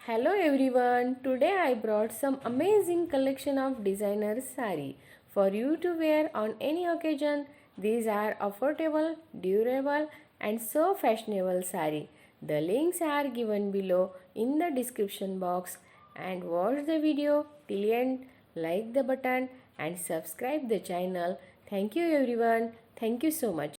Hello everyone. Today I brought some amazing collection of designer sari for you to wear on any occasion. These are affordable, durable and so fashionable sari. The links are given below in the description box and watch the video till end, like the button and subscribe the channel. Thank you everyone. Thank you so much.